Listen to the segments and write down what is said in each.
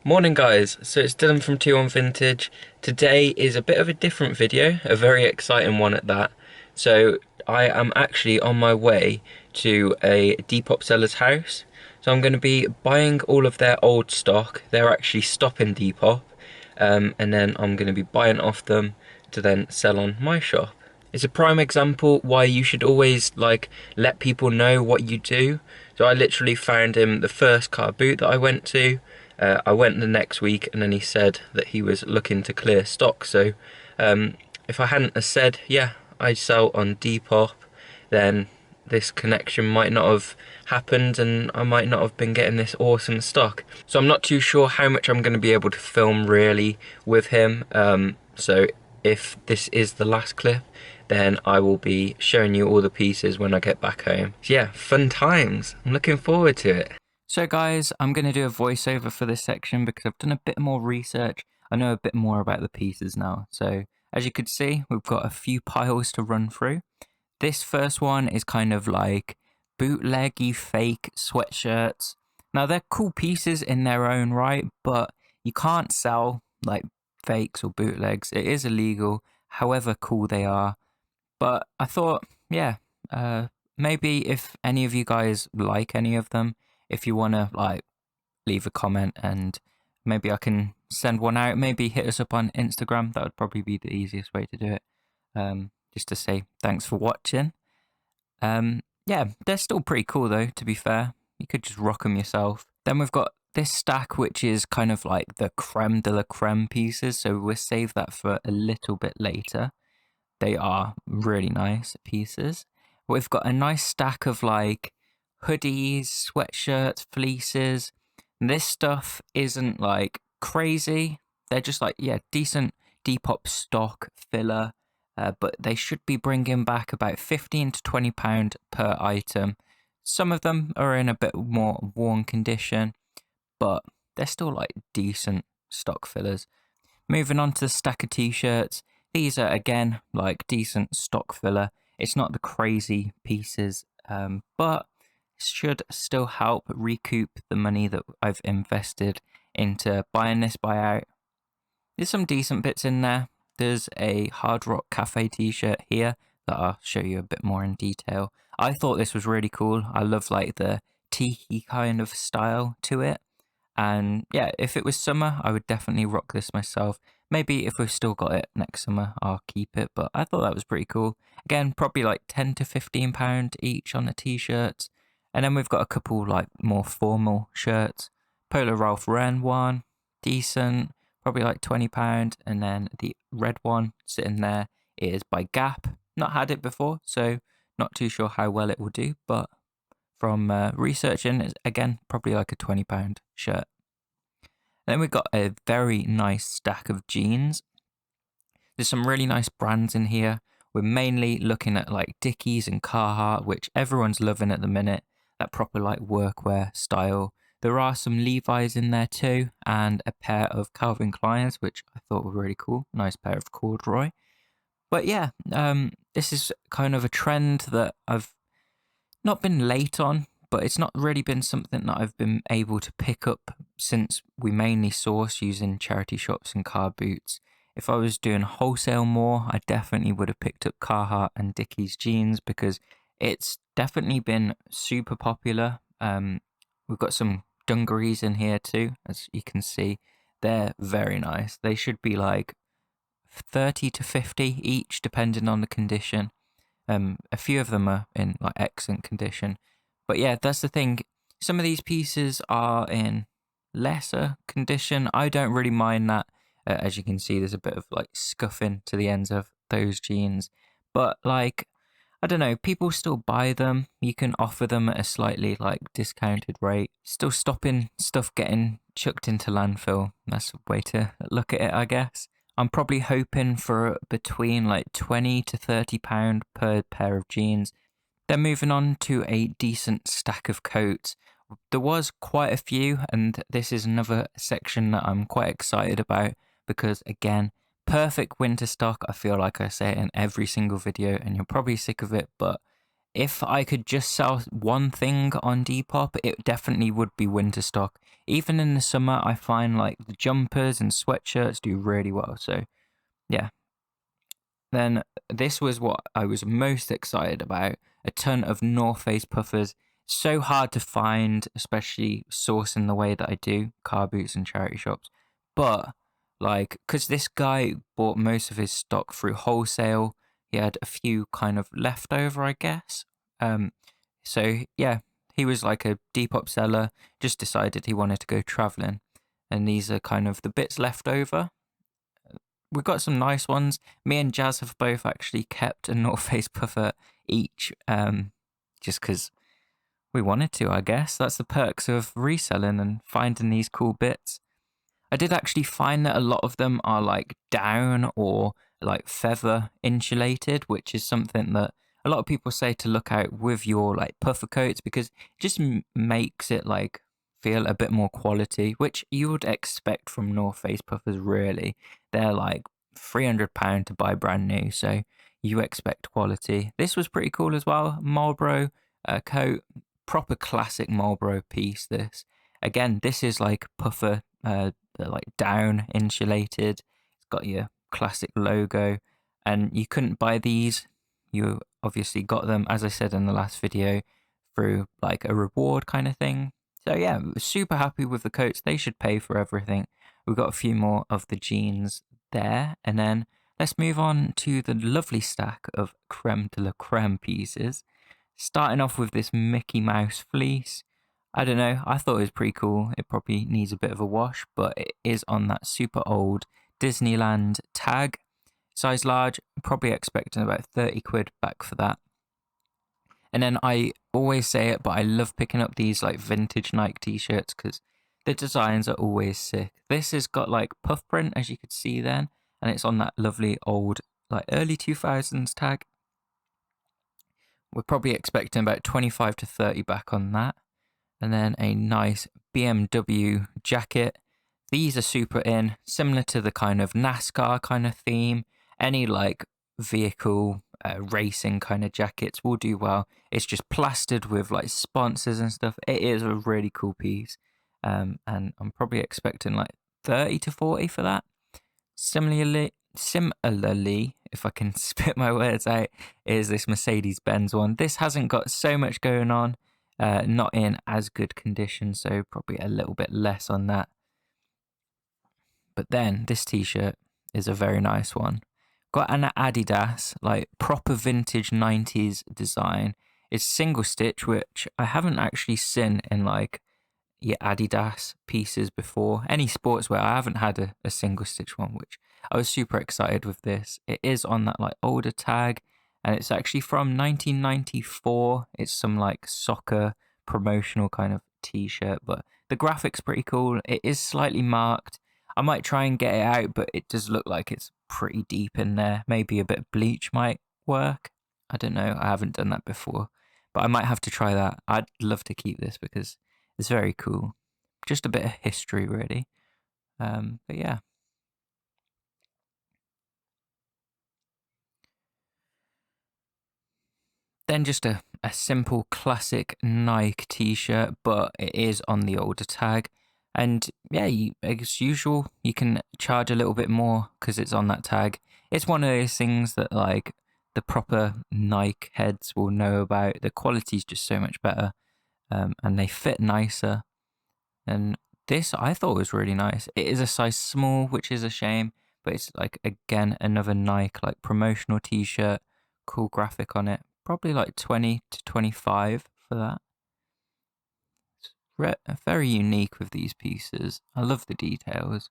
Morning guys, so it's Dylan from 2 on Vintage. Today is a bit of a different video, a very exciting one at that. So I am actually on my way to a Depop seller's house. So I'm going to be buying all of their old stock. They're actually stopping Depop, and then I'm going to be buying off them to then sell on my shop. It's a prime example why you should always let people know what you do. So I literally found him the first car boot that I went to. I went the next week and then he said that he was looking to clear stock. So if I hadn't have said, yeah, I sell on Depop, then this connection might not have happened and I might not have been getting this awesome stock. So I'm not too sure how much I'm going to be able to film really with him. So if this is the last clip, then I will be showing you all the pieces when I get back home. So yeah, fun times. I'm looking forward to it. So guys, I'm going to do a voiceover for this section because I've done a bit more research. I know a bit more about the pieces now. So as you could see, we've got a few piles to run through. This first one is kind of like bootleggy fake sweatshirts. Now they're cool pieces in their own right, but you can't sell like fakes or bootlegs. It is illegal, however cool they are. But I thought, yeah, maybe if any of you guys like any of them, if you want to leave a comment and maybe I can send one out, maybe hit us up on Instagram. That would probably be the easiest way to do it. Just to say thanks for watching. Yeah, they're still pretty cool though, to be fair. You could just rock them yourself. Then we've got this stack, which is kind of like the creme de la creme pieces. So we'll save that for a little bit later. They are really nice pieces. We've got a nice stack of like hoodies, sweatshirts, fleeces. And this stuff isn't like crazy. They're just like, yeah, decent Depop stock filler. But they should be bringing back about £15 to £20 per item. Some of them are in a bit more worn condition, but they're still like decent stock fillers. Moving on to the stack of t-shirts. These are again like decent stock filler. It's not the crazy pieces, but should still help recoup the money that I've invested into buying this buyout. There's some decent bits in there. There's a Hard Rock Cafe t-shirt here that I'll show you a bit more in detail. I thought this was really cool. I love like the tiki kind of style to it. And yeah, if it was summer, I would definitely rock this myself. Maybe if we've still got it next summer, I'll keep it. But I thought that was pretty cool. Again, probably like £10 to £15 each on the t-shirts. And then we've got a couple like more formal shirts. Polo Ralph Lauren one, decent, probably like £20. And then the red one sitting there is by Gap. Not had it before, so not too sure how well it will do. But from researching, it's again probably like a £20 shirt. Then we've got a very nice stack of jeans. There's some really nice brands in here. We're mainly looking at like Dickies and Carhartt, which everyone's loving at the minute. That proper like workwear style. There are some Levi's in there too, and a pair of Calvin Kleins, which I thought were really cool. Nice pair of corduroy. But yeah, this is kind of a trend that I've not been late on, but it's not really been something that I've been able to pick up since we mainly source using charity shops and car boots. If I was doing wholesale more, I definitely would have picked up Carhartt and Dickies jeans because it's definitely been super popular. We've got some dungarees in here too, as you can see. They're very nice. They should be like 30 to 50 each, depending on the condition. A few of them are in like excellent condition. But yeah, that's the thing. Some of these pieces are in lesser condition. I don't really mind that. As you can see, there's a bit of like scuffing to the ends of those jeans. But like, I don't know, people still buy them. You can offer them at a slightly like discounted rate. Still stopping stuff getting chucked into landfill. That's a way to look at it, I guess. I'm probably hoping for between like £20 to £30 per pair of jeans. Then moving on to a decent stack of coats. There was quite a few, and this is another section that I'm quite excited about because, again, perfect winter stock. I feel like I say it in every single video, and you're probably sick of it, but if I could just sell one thing on Depop, it definitely would be winter stock. Even in the summer, I find like the jumpers and sweatshirts do really well. So yeah. Then this was what I was most excited about. A ton of North Face puffers. So hard to find, especially sourcing the way that I do, car boots and charity shops. But like, because this guy bought most of his stock through wholesale, he had a few kind of leftover, I guess. So yeah, he was like a Depop seller, just decided he wanted to go traveling. And these are kind of the bits left over. We've got some nice ones. Me and Jazz have both actually kept a North Face puffer each, just because we wanted to, I guess. That's the perks of reselling and finding these cool bits. I did actually find that a lot of them are like down or like feather insulated, which is something that a lot of people say to look out with your like puffer coats, because it just makes it like feel a bit more quality, which you would expect from North Face puffers really. They're like £300 to buy brand new, so you expect quality. This was pretty cool as well. Marlboro coat, proper classic Marlboro piece this. Again, this is like puffer, like down insulated. It's got your classic logo, and you couldn't buy these. You obviously got them, as I said in the last video, through like a reward kind of thing. So yeah, super happy with the coats. They should pay for everything. We've got a few more of the jeans there, and then let's move on to the lovely stack of creme de la creme pieces. Starting off with this Mickey Mouse fleece. I don't know, I thought it was pretty cool. It probably needs a bit of a wash, but it is on that super old Disneyland tag. Size large, probably expecting about 30 quid back for that. And then I always say it, but I love picking up these like vintage Nike t-shirts because the designs are always sick. This has got like puff print, as you could see then, and it's on that lovely old like early 2000s tag. We're probably expecting about 25 to 30 back on that. And then a nice BMW jacket. These are super in, similar to the kind of NASCAR kind of theme. Any like vehicle racing kind of jackets will do well. It's just plastered with like sponsors and stuff. It is a really cool piece. And I'm probably expecting like 30 to 40 for that. Similarly, if I can spit my words out, is this Mercedes-Benz one. This hasn't got so much going on. Not in as good condition, so probably a little bit less on that. But then this t-shirt is a very nice one. Got an Adidas, like proper vintage 90s design. It's single stitch, which I haven't actually seen in like your Adidas pieces before. Any sportswear, I haven't had a single stitch one, which I was super excited with this. It is on that like older tag, and it's actually from 1994. It's some like soccer promotional kind of t-shirt, but the graphic's pretty cool. It is slightly marked. I might try and get it out, but it does look like it's pretty deep in there. Maybe a bit of bleach might work. I don't know. I haven't done that before, but I might have to try that. I'd love to keep this because it's very cool. Just a bit of history, really. But yeah. Then just a simple classic Nike t-shirt, but it is on the older tag. And yeah, as usual, you can charge a little bit more because it's on that tag. It's one of those things that like the proper Nike heads will know about. The quality's just so much better, and they fit nicer. And this I thought was really nice. It is a size small, which is a shame, but it's like, again, another Nike like promotional t-shirt, cool graphic on it. Probably like 20 to 25 for that. It's very unique with these pieces. I love the details.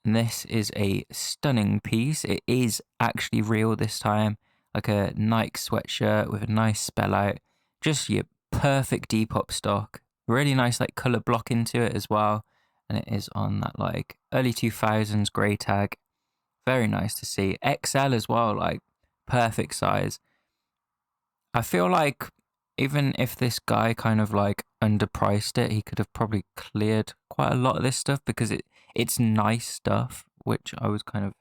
And this is a stunning piece. It is actually real this time. Like a Nike sweatshirt with a nice spell out. Just your perfect Depop stock. Really nice like colour block into it as well. And it is on that like early 2000s grey tag. Very nice to see. XL as well, like perfect size. I feel like even if this guy kind of like underpriced it, he could have probably cleared quite a lot of this stuff because it's nice stuff, which I was kind of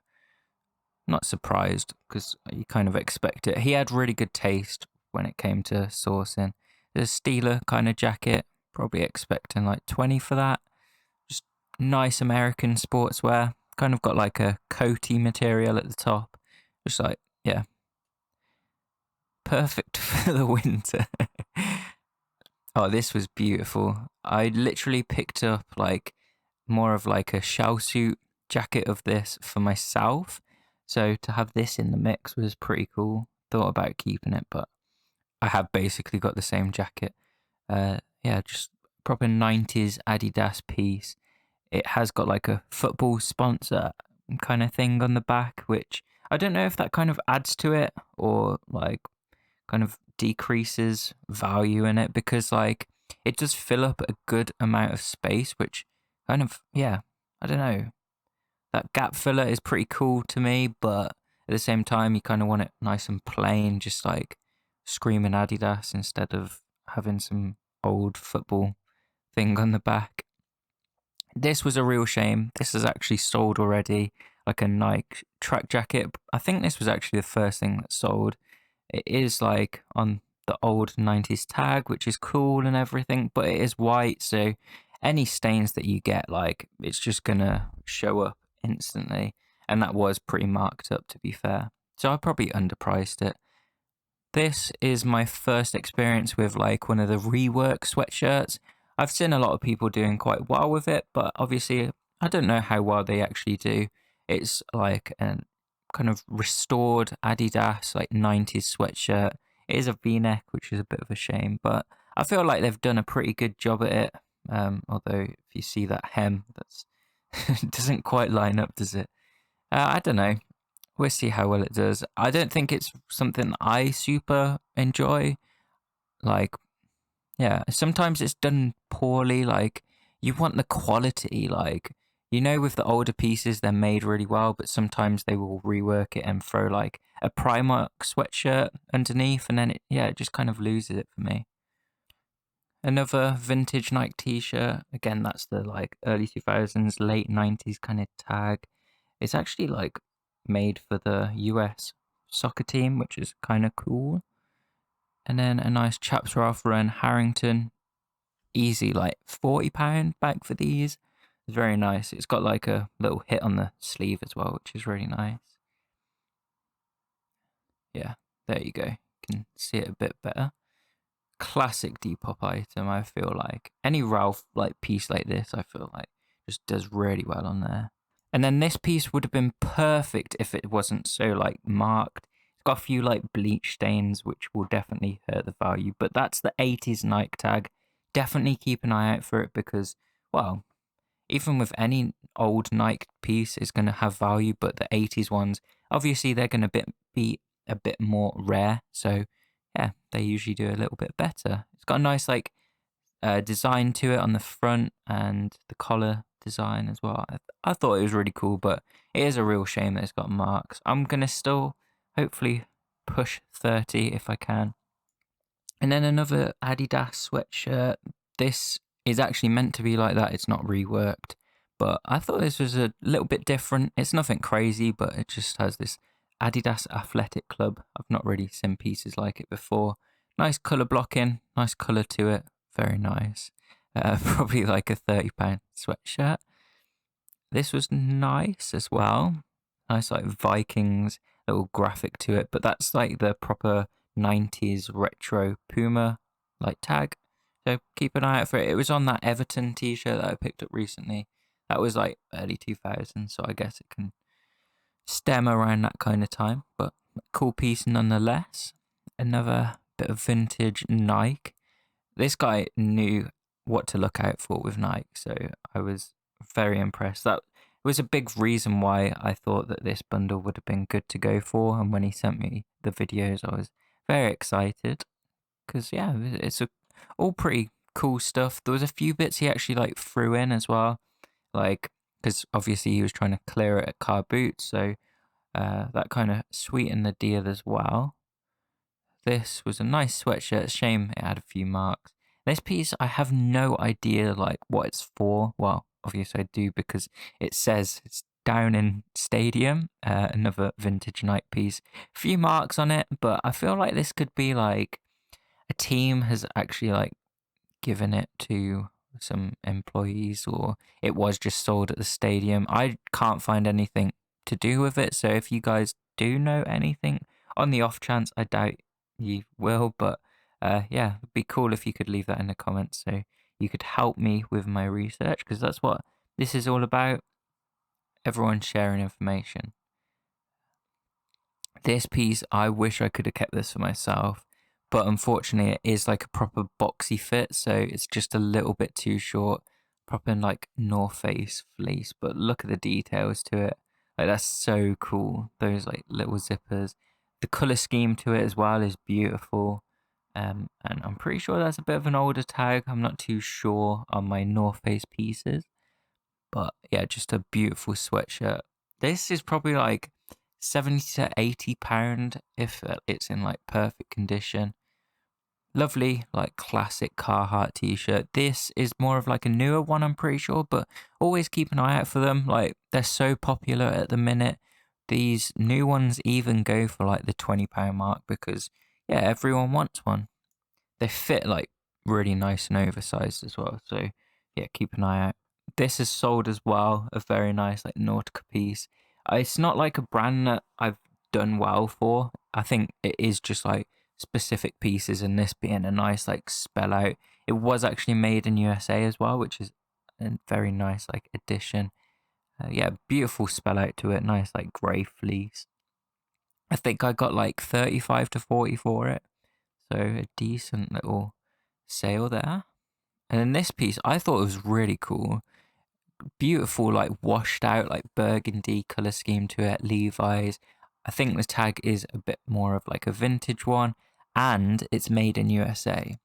not surprised because you kind of expect it. He had really good taste when it came to sourcing. The Steeler kind of jacket, probably expecting like 20 for that. Just nice American sportswear. Kind of got like a coaty material at the top. Just like, yeah, perfect for the winter. Oh, this was beautiful. I literally picked up like more of like a shell suit jacket of this for myself. So to have this in the mix was pretty cool. Thought about keeping it, but I have basically got the same jacket. Yeah, just proper 90s Adidas piece. It has got like a football sponsor kind of thing on the back, which I don't know if that kind of adds to it or like kind of decreases value in it, because like it does fill up a good amount of space, which kind of, yeah, I don't know. That gap filler is pretty cool to me, but at the same time, you kind of want it nice and plain, just like screaming Adidas instead of having some old football thing on the back. This was a real shame. This is actually sold already, like a Nike track jacket. I think this was actually the first thing that sold. It is like on the old 90s tag, which is cool and everything, but it is white, so any stains that you get, like, it's just gonna show up instantly. And that was pretty marked up, to be fair. So I probably underpriced it. This is my first experience with like one of the rework sweatshirts. I've seen a lot of people doing quite well with it, but obviously I don't know how well they actually do. It's like an kind of restored Adidas like 90s sweatshirt. It is a V-neck, which is a bit of a shame, but I feel like they've done a pretty good job at it. Although if you see that hem, that's doesn't quite line up, does it? I don't know. We'll see how well it does. I don't think it's something I super enjoy. Like, yeah, sometimes it's done poorly. Like, you want the quality. Like, with the older pieces, they're made really well, but sometimes they will rework it and throw like a Primark sweatshirt underneath, and then it just kind of loses it for me. Another vintage Nike t-shirt. Again, that's the like early 2000s, late 90s kind of tag. It's actually like made for the US soccer team, which is kind of cool. And then a nice Chaps Ralph Lauren Harrington. Easy, like £40 back for these. It's very nice. It's got like a little hit on the sleeve as well, which is really nice. Yeah, there you go. You can see it a bit better. Classic Depop item, I feel like. Any Ralph like piece like this, I feel like just does really well on there. And then this piece would have been perfect if it wasn't so like marked. It's got a few like bleach stains, which will definitely hurt the value. But that's the 80s Nike tag. Definitely keep an eye out for it because, well, even with any old Nike piece, it's going to have value. But the 80s ones, obviously, they're going to be a bit more rare. So, yeah, they usually do a little bit better. It's got a nice like design to it on the front and the collar design as well. I thought it was really cool, but it is a real shame that it's got marks. I'm gonna still hopefully push 30 if I can. And then another Adidas sweatshirt. This is actually meant to be like that. It's not reworked, but I thought this was a little bit different. It's nothing crazy, but it just has this Adidas Athletic Club. I've not really seen pieces like it before. Nice colour blocking, nice colour to it. Very nice. Probably like a £30 sweatshirt. This was nice as well. Nice like Vikings little graphic to it, but that's like the proper 90s retro Puma like tag. So keep an eye out for it. It was on that Everton t-shirt that I picked up recently. That was like early 2000s, so I guess it can stem around that kind of time, but cool piece nonetheless. Another bit of vintage Nike. This guy knew what to look out for with Nike, so I was very impressed. That was a big reason why I thought that this bundle would have been good to go for, and when he sent me the videos, I was very excited because yeah, it's all pretty cool stuff. There was a few bits he actually like threw in as well, like because obviously he was trying to clear it at car boots, so that kind of sweetened the deal as well. This was a nice sweatshirt. Shame it had a few marks. This piece, I have no idea like what it's for. Well, obviously I do because it says it's down in Stadium. Another vintage Nike piece. Few marks on it, but I feel like this could be like a team has actually like given it to some employees, or it was just sold at the stadium. I can't find anything to do with it, so if you guys do know anything, on the off chance, I doubt you will, but yeah, it'd be cool if you could leave that in the comments so you could help me with my research, because that's what this is all about. Everyone sharing information. This piece, I wish I could have kept this for myself, but unfortunately it is like a proper boxy fit, so it's just a little bit too short. Proper like North Face fleece, but look at the details to it. Like that's so cool. Those like little zippers. The color scheme to it as well is beautiful. And I'm pretty sure that's a bit of an older tag. I'm not too sure on my North Face pieces. But yeah, just a beautiful sweatshirt. This is probably like 70 to 80 pound if it's in like perfect condition. Lovely, like classic Carhartt t-shirt. This is more of like a newer one, I'm pretty sure, but always keep an eye out for them. Like they're so popular at the minute. These new ones even go for like the £20 mark because yeah, everyone wants one. They fit like really nice and oversized as well. So yeah, keep an eye out. This is sold as well, a very nice like Nautica piece. It's not like a brand that I've done well for. I think it is just like specific pieces, and this being a nice like spell out. It was actually made in USA as well, which is a very nice like addition. Yeah, beautiful spell out to it. Nice like grey fleece. I think I got like 35 to 40 for it. So a decent little sale there. And then this piece I thought was really cool. Beautiful, like washed out, like burgundy color scheme to it. Levi's. I think the tag is a bit more of like a vintage one, and it's made in USA.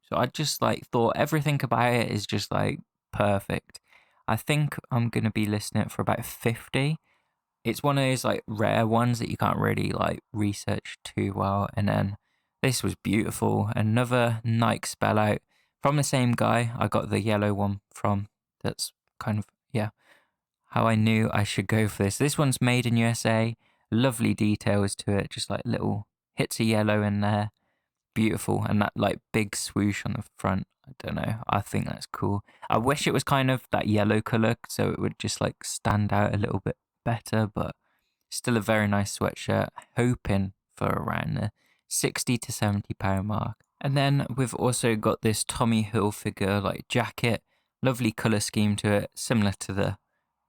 So I just like thought everything about it is just like perfect. I think I'm gonna be listing it for about 50. It's one of those like rare ones that you can't really like research too well. And then this was beautiful. Another Nike spell out from the same guy I got the yellow one from. That's kind of, yeah, how I knew I should go for this. This one's made in USA. Lovely details to it. Just like little hits of yellow in there. Beautiful. And that like big swoosh on the front. I don't know. I think that's cool. I wish it was kind of that yellow color so it would just like stand out a little bit better, but still a very nice sweatshirt, hoping for around the 60 to 70 pound mark. And then we've also got this Tommy Hilfiger like jacket, lovely color scheme to it, similar to the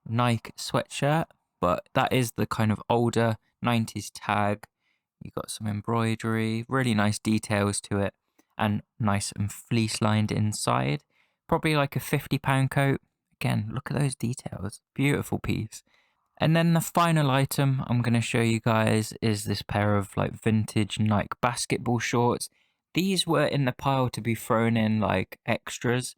Nike sweatshirt, but that is the kind of older 90s tag. You got some embroidery, really nice details to it, and nice and fleece lined inside. Probably like a £50 coat. Again, look at those details. Beautiful piece. And then the final item I'm going to show you guys is this pair of like vintage Nike basketball shorts. These were in the pile to be thrown in like extras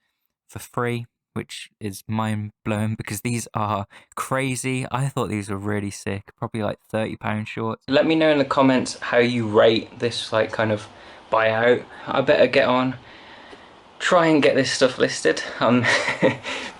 for free, which is mind blowing because these are crazy. I thought these were really sick, probably like £30 shorts. Let me know in the comments how you rate this like kind of buyout. I better get on, try and get this stuff listed. I'm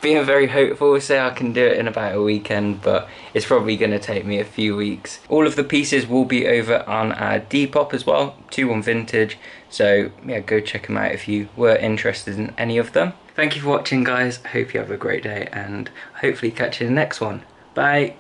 being very hopeful, say I can do it in about a weekend, but it's probably going to take me a few weeks. All of the pieces will be over on our Depop as well, 21 Vintage, so yeah, go check them out if you were interested in any of them. Thank you for watching guys, I hope you have a great day and hopefully catch you in the next one. Bye!